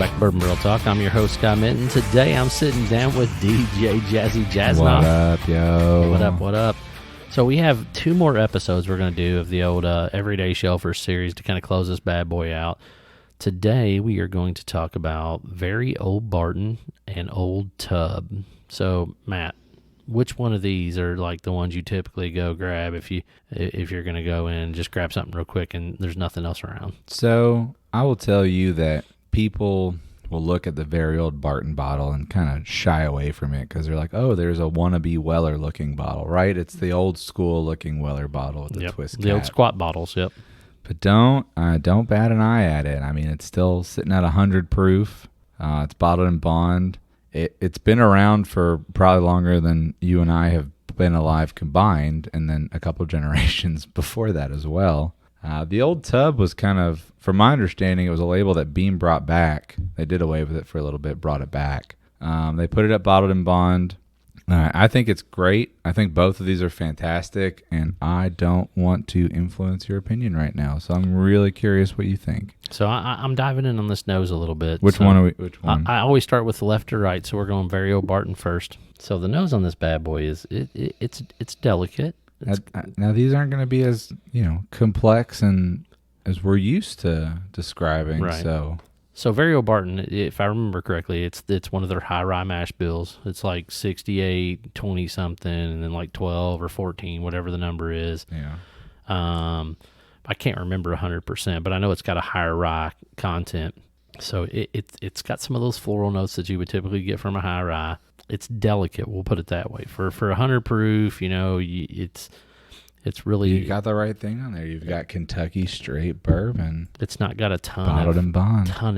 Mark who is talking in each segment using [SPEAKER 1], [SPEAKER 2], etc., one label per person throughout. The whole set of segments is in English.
[SPEAKER 1] back to Bourbon Real Talk. I'm your host, Scott Minton. Today I'm sitting down with DJ Jazzy Jazznop.
[SPEAKER 2] What up, yo?
[SPEAKER 1] What up? So we have 2 more episodes we're going to do of the old Everyday Shelfer series to kind of close this bad boy out. Today we are going to talk about very old Barton and old Tub. So, Matt, which one of these are like the ones you typically go grab if you're going to go in and just grab something real quick and there's nothing else around?
[SPEAKER 2] So I will tell you that people will look at the very old Barton bottle and kind of shy away from it because they're like, oh, there's a wannabe Weller looking bottle, right? It's the old school looking Weller bottle with the twist cap.
[SPEAKER 1] The old squat bottles, yep.
[SPEAKER 2] But don't bat an eye at it. I mean, it's still sitting at 100 proof. It's bottled in bond. It's been around for probably longer than you and I have been alive combined, and then a couple generations before that as well. The old Tub was kind of, from my understanding, it was a label that Beam brought back. They did away with it for a little bit, brought it back. They put it up bottled in bond. I think it's great. I think both of these are fantastic, and I don't want to influence your opinion right now. So I'm really curious what you think.
[SPEAKER 1] So I'm diving in on this nose a little bit.
[SPEAKER 2] Which one? Which one?
[SPEAKER 1] I always start with the left to right, so we're going very old Barton first. So the nose on this bad boy is it's delicate.
[SPEAKER 2] Now these aren't going to be as complex and as we're used to describing.
[SPEAKER 1] Right. So very old Barton, if I remember correctly, it's one of their high rye mash bills. It's like 68, 20 something, and then like 12 or 14, whatever the number is.
[SPEAKER 2] Yeah.
[SPEAKER 1] I can't remember 100%, but I know it's got a higher rye content. So it's got some of those floral notes that you would typically get from a high rye. It's delicate, we'll put it that way. For 100 proof, it's really...
[SPEAKER 2] You got the right thing on there. You've got Kentucky straight bourbon.
[SPEAKER 1] It's not got a ton of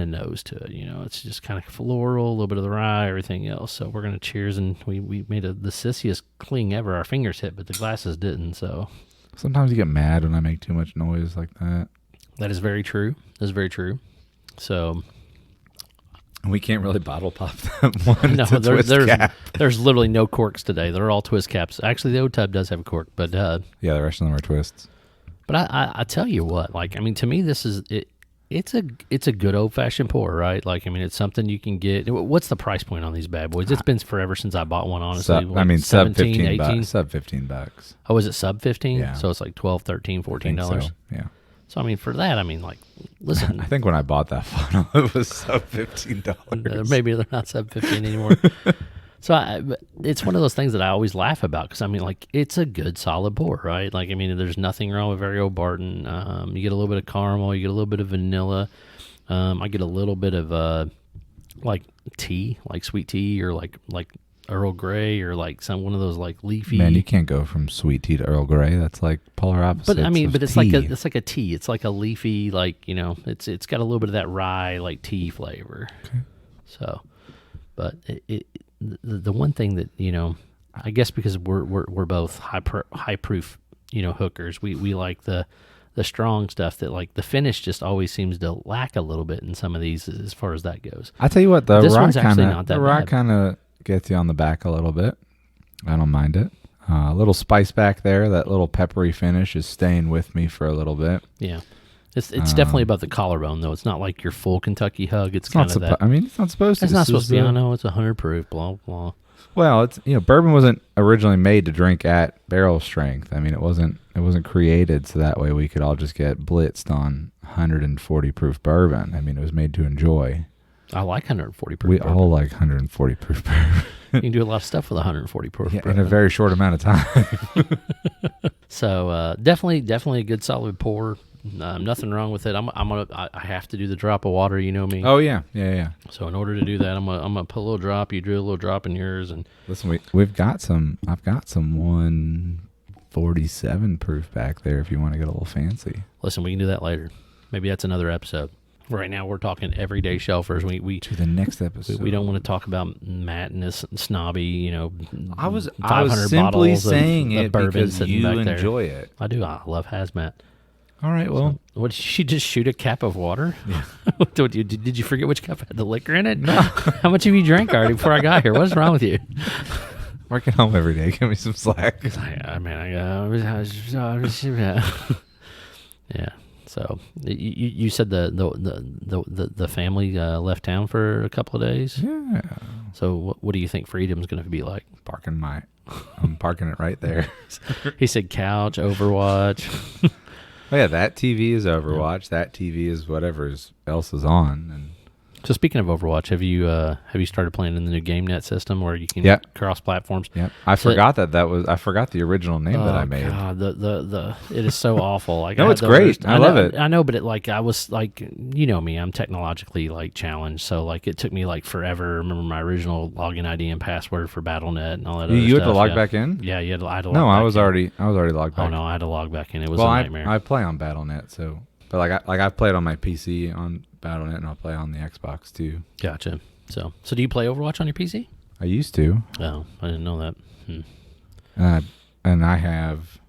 [SPEAKER 1] nose to it. It's just kind of floral, a little bit of the rye, everything else. So we're going to cheers, and we made the sissiest cling ever. Our fingers hit, but the glasses didn't. So
[SPEAKER 2] sometimes you get mad when I make too much noise like that.
[SPEAKER 1] That is very true. So...
[SPEAKER 2] We can't really bottle pop that one.
[SPEAKER 1] No, there's literally no corks today. They're all twist caps. Actually, the old Tub does have a cork, but
[SPEAKER 2] yeah, the rest of them are twists.
[SPEAKER 1] But I tell you what, to me, this is it. It's a good old fashioned pour, right? It's something you can get. What's the price point on these bad boys? It's been forever since I bought one. Honestly,
[SPEAKER 2] sub 15 bucks. Sub $15.
[SPEAKER 1] Oh, is it sub 15?
[SPEAKER 2] Yeah.
[SPEAKER 1] So it's like $12, $13, $14.
[SPEAKER 2] So. Yeah.
[SPEAKER 1] So, for that, listen.
[SPEAKER 2] I think when I bought that funnel, it was sub $15.
[SPEAKER 1] Maybe they're not sub 15 anymore. So, it's one of those things that I always laugh about because, it's a good, solid pour, right? There's nothing wrong with very old Barton. You get a little bit of caramel, you get a little bit of vanilla. I get a little bit of, tea, like sweet tea or like Earl Grey or one of those leafy.
[SPEAKER 2] Man, you can't go from sweet tea to Earl Grey. That's like polar opposites.
[SPEAKER 1] But it's
[SPEAKER 2] tea.
[SPEAKER 1] like a tea. It's like a leafy, it's got a little bit of that rye tea flavor.
[SPEAKER 2] Okay.
[SPEAKER 1] So, but the one thing that I guess because we're both high proof hookers, we like the strong stuff that the finish just always seems to lack a little bit in some of these as far as that goes.
[SPEAKER 2] I tell you what, the rye
[SPEAKER 1] bad.
[SPEAKER 2] kind of gets you on the back a little bit. I don't mind it. A little spice back there. That little peppery finish is staying with me for a little bit.
[SPEAKER 1] Yeah. It's definitely above the collarbone, though. It's not like your full Kentucky hug. It's kind of that.
[SPEAKER 2] It's not supposed to.
[SPEAKER 1] It's not supposed to be. I know it's 100 proof, blah, blah.
[SPEAKER 2] Well, it's bourbon wasn't originally made to drink at barrel strength. It wasn't created so that way we could all just get blitzed on 140 proof bourbon. It was made to enjoy.
[SPEAKER 1] I like 140 proof.
[SPEAKER 2] We
[SPEAKER 1] bourbon.
[SPEAKER 2] all like 140 proof bourbon.
[SPEAKER 1] You can do a lot of stuff with 140 proof bourbon.
[SPEAKER 2] In a very short amount of time.
[SPEAKER 1] So definitely a good solid pour. Nothing wrong with it. I have to do the drop of water. You know me.
[SPEAKER 2] Oh yeah.
[SPEAKER 1] So in order to do that, I'm gonna put a little drop. You do a little drop in yours, and
[SPEAKER 2] listen, we've got some. I've got some 147 proof back there. If you want to get a little fancy.
[SPEAKER 1] Listen, we can do that later. Maybe that's another episode. Right now, we're talking everyday shelfers. We
[SPEAKER 2] to the next episode.
[SPEAKER 1] We don't want to talk about madness and snobby.
[SPEAKER 2] I was
[SPEAKER 1] 500
[SPEAKER 2] simply saying
[SPEAKER 1] of
[SPEAKER 2] it
[SPEAKER 1] because
[SPEAKER 2] you enjoy it.
[SPEAKER 1] I do. I love hazmat.
[SPEAKER 2] All right. Well,
[SPEAKER 1] so, what did she just shoot a cap of water?
[SPEAKER 2] Yeah.
[SPEAKER 1] Did you forget which cup had the liquor in it?
[SPEAKER 2] No.
[SPEAKER 1] How much have you drank already before I got here? What's wrong with you?
[SPEAKER 2] Working home every day. Give me some slack.
[SPEAKER 1] Yeah. So you said the family left town for a couple of days.
[SPEAKER 2] Yeah.
[SPEAKER 1] So what do you think freedom's going to be like?
[SPEAKER 2] I'm parking it right there.
[SPEAKER 1] He said couch, Overwatch.
[SPEAKER 2] Oh yeah, that TV is Overwatch. That TV is whatever else is on. And
[SPEAKER 1] So speaking of Overwatch, have you started playing in the new GameNet system where you can cross platforms?
[SPEAKER 2] Yeah, I forgot the original name that I made.
[SPEAKER 1] God, it is so awful. Like,
[SPEAKER 2] No, it's great. I love it.
[SPEAKER 1] I know, but I was like, you know me, I'm technologically like challenged, so like it took me like forever to remember my original login ID and password for BattleNet and all that.
[SPEAKER 2] You had to log back in?
[SPEAKER 1] Yeah, I had to log back in.
[SPEAKER 2] No, I was already logged back.
[SPEAKER 1] Oh no, I had to log back in. It was a nightmare.
[SPEAKER 2] I play on BattleNet, so but I played on my PC on BattleNet, and I'll play on the Xbox too.
[SPEAKER 1] Gotcha. So do you play Overwatch on your PC?
[SPEAKER 2] I used to.
[SPEAKER 1] Oh, I didn't know that.
[SPEAKER 2] And I have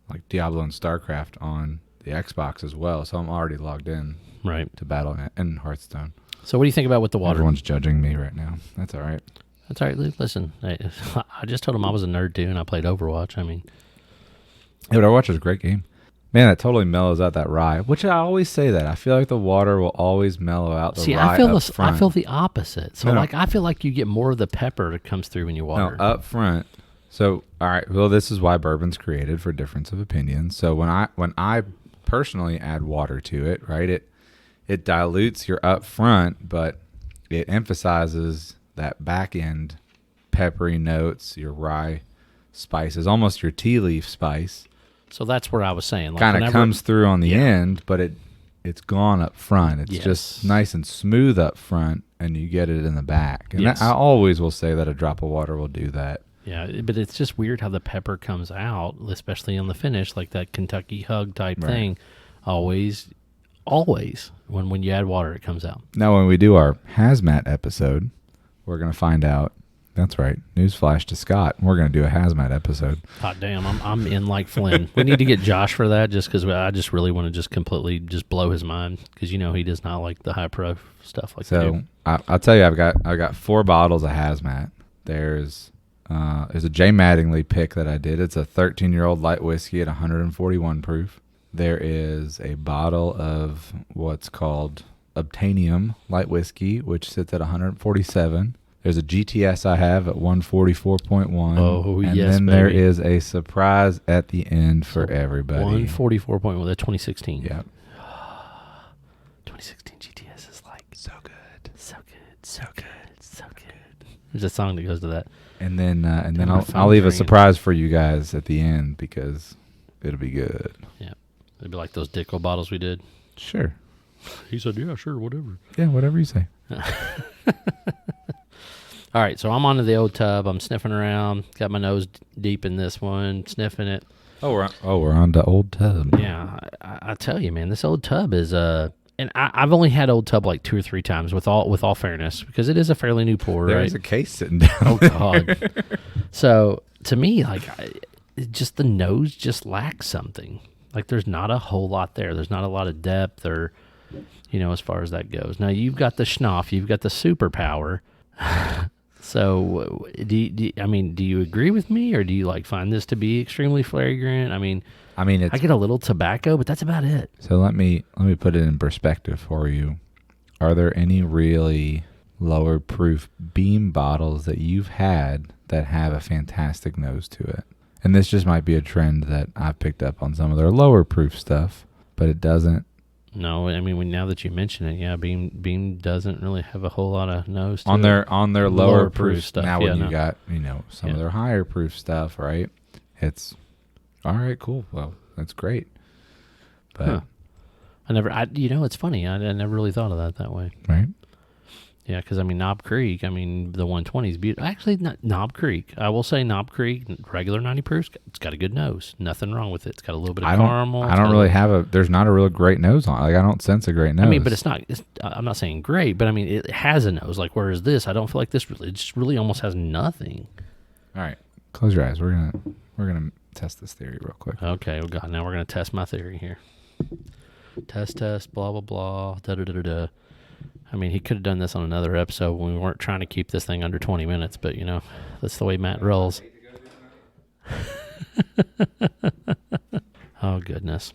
[SPEAKER 2] like Diablo and StarCraft on the Xbox as well, so I'm already logged in to BattleNet and Hearthstone.
[SPEAKER 1] So what do you think about with the water?
[SPEAKER 2] Everyone's judging me right now. That's all right.
[SPEAKER 1] That's all right. Listen, I just told him I was a nerd too, and I played Overwatch. I mean,
[SPEAKER 2] yeah, but Overwatch is a great game. Man, that totally mellows out that rye, which I always say that. I feel like the water will always mellow out the rye
[SPEAKER 1] I feel the opposite. So, I feel like you get more of the pepper that comes through when you water.
[SPEAKER 2] No, up front. So, all right, well, this is why bourbon's created, for difference of opinions. So, when I personally add water to it, right, it dilutes your up front, but it emphasizes that back end peppery notes, your rye spices, almost your tea leaf spice.
[SPEAKER 1] So that's where I was saying. Like
[SPEAKER 2] kind of comes through on the end, but it's gone up front. It's just nice and smooth up front, and you get it in the back. And I always will say that a drop of water will do that.
[SPEAKER 1] Yeah, but it's just weird how the pepper comes out, especially on the finish, like that Kentucky hug type thing. Always, when you add water, it comes out.
[SPEAKER 2] Now, when we do our hazmat episode, we're going to find out. That's right. Newsflash to Scott. We're going to do a hazmat episode.
[SPEAKER 1] Hot damn. I'm in like Flynn. We need to get Josh for that just because I just really want to just completely just blow his mind because, he does not like the high pro stuff like that.
[SPEAKER 2] So I'll tell you, I've got 4 bottles of hazmat. There's a J. Mattingly pick that I did. It's a 13-year-old light whiskey at 141 proof. There is a bottle of what's called Obtainium light whiskey, which sits at 147. There's a GTS I have at 144.1.
[SPEAKER 1] Oh,
[SPEAKER 2] and
[SPEAKER 1] yes,
[SPEAKER 2] then
[SPEAKER 1] baby.
[SPEAKER 2] there is a surprise at the end for everybody.
[SPEAKER 1] 144.1. That's 2016.
[SPEAKER 2] Yep.
[SPEAKER 1] 2016 GTS is like
[SPEAKER 2] so good.
[SPEAKER 1] So good. So good. So good. There's a song that goes to that.
[SPEAKER 2] And then I'll leave a surprise for you guys at the end because it'll be good.
[SPEAKER 1] Yeah. It'd be like those Dickel bottles we did.
[SPEAKER 2] Sure.
[SPEAKER 1] He said, yeah, sure, whatever.
[SPEAKER 2] Yeah, whatever you say.
[SPEAKER 1] All right, so I'm onto the old tub. I'm sniffing around. Got my nose deep in this one, sniffing it.
[SPEAKER 2] We're on the old tub.
[SPEAKER 1] Yeah, I tell you, man, this old tub is and I've only had old tub like 2 or 3 times. With all fairness, because it is a fairly new pour.
[SPEAKER 2] There's a case sitting down.
[SPEAKER 1] Oh God. So to me, like, just the nose just lacks something. Like there's not a whole lot there. There's not a lot of depth or, as far as that goes. Now you've got the schnoff, you've got the superpower. So, do you agree with me, or do you find this to be extremely flagrant? I mean, I get a little tobacco, but that's about it.
[SPEAKER 2] So let me put it in perspective for you. Are there any really lower proof beam bottles that you've had that have a fantastic nose to it? And this just might be a trend that I've picked up on some of their lower proof stuff, but it doesn't.
[SPEAKER 1] No, now that you mention it, yeah, Beam doesn't really have a whole lot of nose to
[SPEAKER 2] on
[SPEAKER 1] it.
[SPEAKER 2] their lower proof stuff. Now when
[SPEAKER 1] you
[SPEAKER 2] got some of their higher proof stuff, right? It's all right, cool. Well, that's great. But
[SPEAKER 1] it's funny. I never really thought of that way.
[SPEAKER 2] Right.
[SPEAKER 1] Yeah, because Knob Creek, the 120 is beautiful. Actually, not Knob Creek. I will say Knob Creek, regular 90 proof, it's got a good nose. Nothing wrong with it. It's got a little bit of caramel.
[SPEAKER 2] I don't really have there's not a real great nose on it. Like, I don't sense a great nose.
[SPEAKER 1] But it's not, I'm not saying great, but it has a nose. Like, whereas this, I don't feel like this really, it just really almost has nothing.
[SPEAKER 2] All right. Close your eyes. We're going to test this theory real quick.
[SPEAKER 1] Okay. Oh, God. Now we're going to test my theory here. Test, blah, blah, blah, da-da-da-da-da. He could have done this on another episode when we weren't trying to keep this thing under 20 minutes, but, that's the way Matt rolls. Oh, goodness.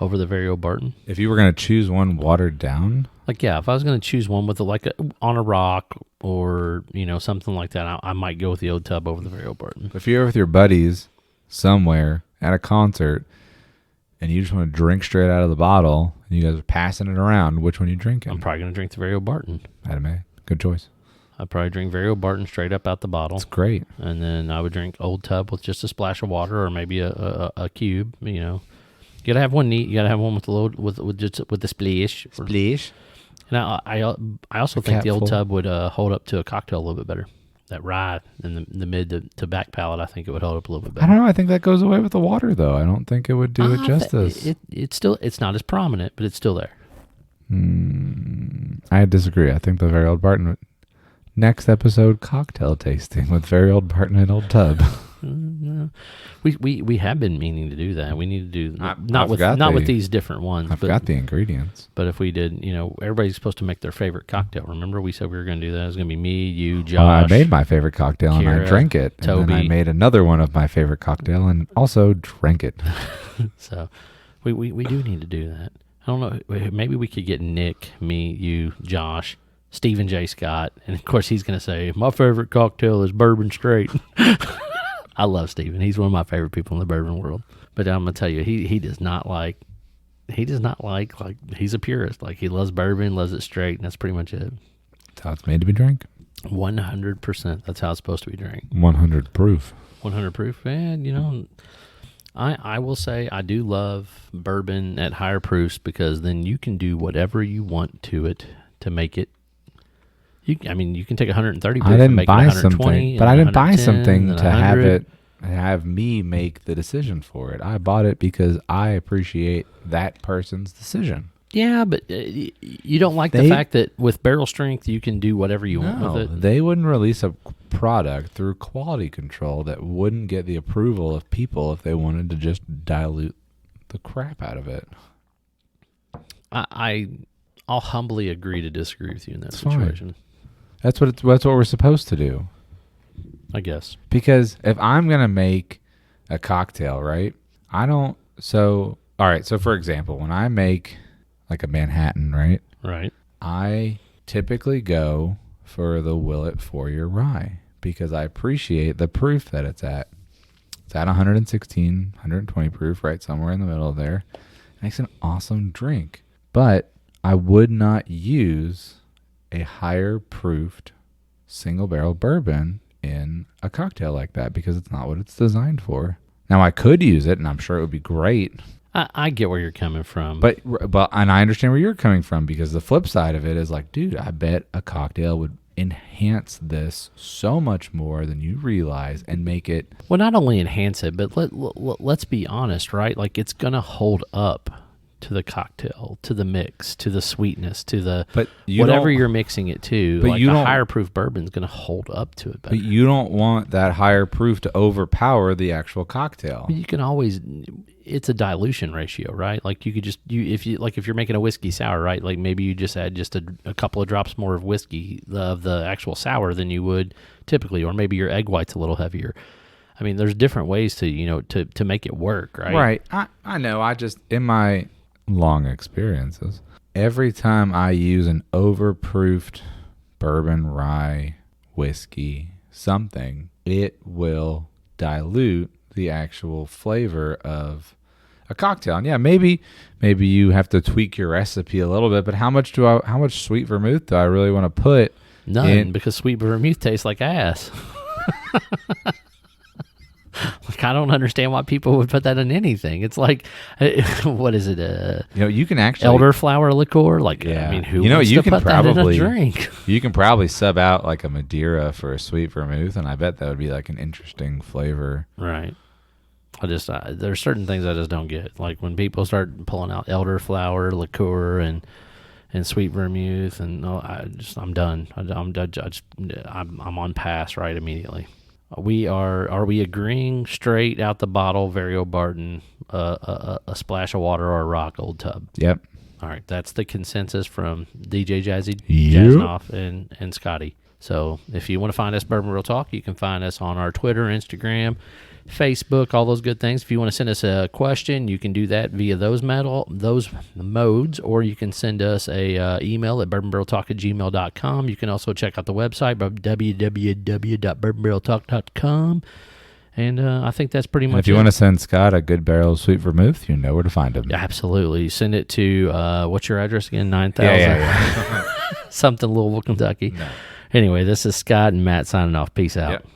[SPEAKER 1] over the very old Barton.
[SPEAKER 2] If you were going to choose one watered down,
[SPEAKER 1] Like, yeah, if I was going to choose one with on a rock or, something like that, I might go with the old tub over the very old Barton.
[SPEAKER 2] if you're with your buddies somewhere at a concert and you just want to drink straight out of the bottle and you guys are passing it around, which one are you drinking?
[SPEAKER 1] I'm probably going to drink the very old Barton.
[SPEAKER 2] Anime. Good choice.
[SPEAKER 1] I'd probably drink very old Barton straight up out the bottle.
[SPEAKER 2] It's great.
[SPEAKER 1] And then I would drink old tub with just a splash of water or maybe a cube, You gotta have one neat. You gotta have one with the load with the splish.
[SPEAKER 2] Splish.
[SPEAKER 1] And I also think the old tub would hold up to a cocktail a little bit better. That rye in the mid to back palate, I think it would hold up a little bit better.
[SPEAKER 2] I don't know. I think that goes away with the water, though. I don't think it would do it justice.
[SPEAKER 1] It's not as prominent, but it's still there.
[SPEAKER 2] I disagree. I think the very old Barton. Next episode, cocktail tasting with very old Barton and old tub.
[SPEAKER 1] We have been meaning to do that. We need to do not with these different ones.
[SPEAKER 2] I've got the ingredients.
[SPEAKER 1] But if we did, everybody's supposed to make their favorite cocktail. Remember, we said we were going to do that. It was going to be me, you, Josh.
[SPEAKER 2] Well, I made my favorite cocktail
[SPEAKER 1] Kira,
[SPEAKER 2] and I drank it.
[SPEAKER 1] Toby.
[SPEAKER 2] And then I made another one of my favorite cocktail and also drank it.
[SPEAKER 1] So we do need to do that. I don't know. Maybe we could get Nick, me, you, Josh, Stephen J. Scott, and of course he's going to say my favorite cocktail is bourbon straight. I love Stephen. He's one of my favorite people in the bourbon world. But I'm going to tell you, he does not like he's a purist. Like, he loves bourbon, loves it straight, and that's pretty much it.
[SPEAKER 2] That's how it's made to be drank.
[SPEAKER 1] 100%. That's how it's supposed to be drank.
[SPEAKER 2] 100 proof.
[SPEAKER 1] 100 proof. And I will say I do love bourbon at higher proofs because then you can do whatever you want to it to make it. You can take 130 proof and make it 120.
[SPEAKER 2] But I didn't buy something to
[SPEAKER 1] 100.
[SPEAKER 2] have me make the decision for it. I bought it because I appreciate that person's decision.
[SPEAKER 1] Yeah, but you don't like the fact that with barrel strength you can do whatever you want with it.
[SPEAKER 2] They wouldn't release a product through quality control that wouldn't get the approval of people if they wanted to just dilute the crap out of it.
[SPEAKER 1] I'll humbly agree to disagree with you in that situation.
[SPEAKER 2] Fine. That's what we're supposed to do.
[SPEAKER 1] I guess.
[SPEAKER 2] Because if I'm going to make a cocktail, right? So for example, when I make like a Manhattan, right?
[SPEAKER 1] Right.
[SPEAKER 2] I typically go for the Willet 4-year rye because I appreciate the proof that it's at. It's at 116, 120 proof, right? Somewhere in the middle there. It makes an awesome drink. But I would not use a higher proofed single barrel bourbon in a cocktail like that because it's not what it's designed for. Now I could use it and I'm sure it would be great.
[SPEAKER 1] I get where you're coming from.
[SPEAKER 2] But and I understand where you're coming from because the flip side of it is like, dude, I bet a cocktail would enhance this so much more than you realize and make it.
[SPEAKER 1] Well, not only enhance it, but let's be honest, right? Like, it's going to hold up to the cocktail, to the mix, to the sweetness, to the whatever you're mixing it to.
[SPEAKER 2] But
[SPEAKER 1] like a higher proof bourbon is going to hold up to it better.
[SPEAKER 2] But you don't want that higher proof to overpower the actual cocktail.
[SPEAKER 1] You can always. It's a dilution ratio, right? Like, you could just if you're making a whiskey sour, right? Like, maybe you just add just a couple of drops more of whiskey of the actual sour than you would typically, or maybe your egg white's a little heavier. I mean, there's different ways to to make it work, right?
[SPEAKER 2] Right. I know. I just, in my long experiences, every time I use an overproofed bourbon, rye, whiskey, something, it will dilute the actual flavor of a cocktail. And yeah, maybe you have to tweak your recipe a little bit, but how much sweet vermouth do I really want to put?
[SPEAKER 1] None, because sweet vermouth tastes like ass. Like, I don't understand why people would put that in anything. It's like, what is it?
[SPEAKER 2] You can actually
[SPEAKER 1] elderflower liqueur. Like, yeah. I mean, who wants
[SPEAKER 2] you
[SPEAKER 1] to
[SPEAKER 2] can
[SPEAKER 1] put
[SPEAKER 2] probably
[SPEAKER 1] that in a drink?
[SPEAKER 2] You can probably sub out like a Madeira for a sweet vermouth, and I bet that would be like an interesting flavor.
[SPEAKER 1] Right. There's certain things I just don't get. Like, when people start pulling out elderflower liqueur and sweet vermouth, and I'm done. I'm on pass right immediately. Are we agreeing straight out the bottle, very old Barton, a splash of water or a rock, old tub?
[SPEAKER 2] Yep.
[SPEAKER 1] All right, that's the consensus from DJ Jazzy,
[SPEAKER 2] Yep.
[SPEAKER 1] Jaznoff, and Scotty. So if you want to find us, Bourbon Real Talk, you can find us on our Twitter, Instagram, Facebook, all those good things. If you want to send us a question, you can do that via those modes, or you can send us a email at bourbonbarreltalk@gmail.com. You can also check out the website, www.bourbonbarreltalk.com. And I think that's pretty much
[SPEAKER 2] it. If you want to send Scott a good barrel of sweet vermouth, you know where to find him.
[SPEAKER 1] Absolutely. Send it to, what's your address again? 9000?
[SPEAKER 2] Yeah.
[SPEAKER 1] Something, Louisville, Kentucky.
[SPEAKER 2] No.
[SPEAKER 1] Anyway, this is Scott and Matt signing off. Peace out.
[SPEAKER 2] Yep.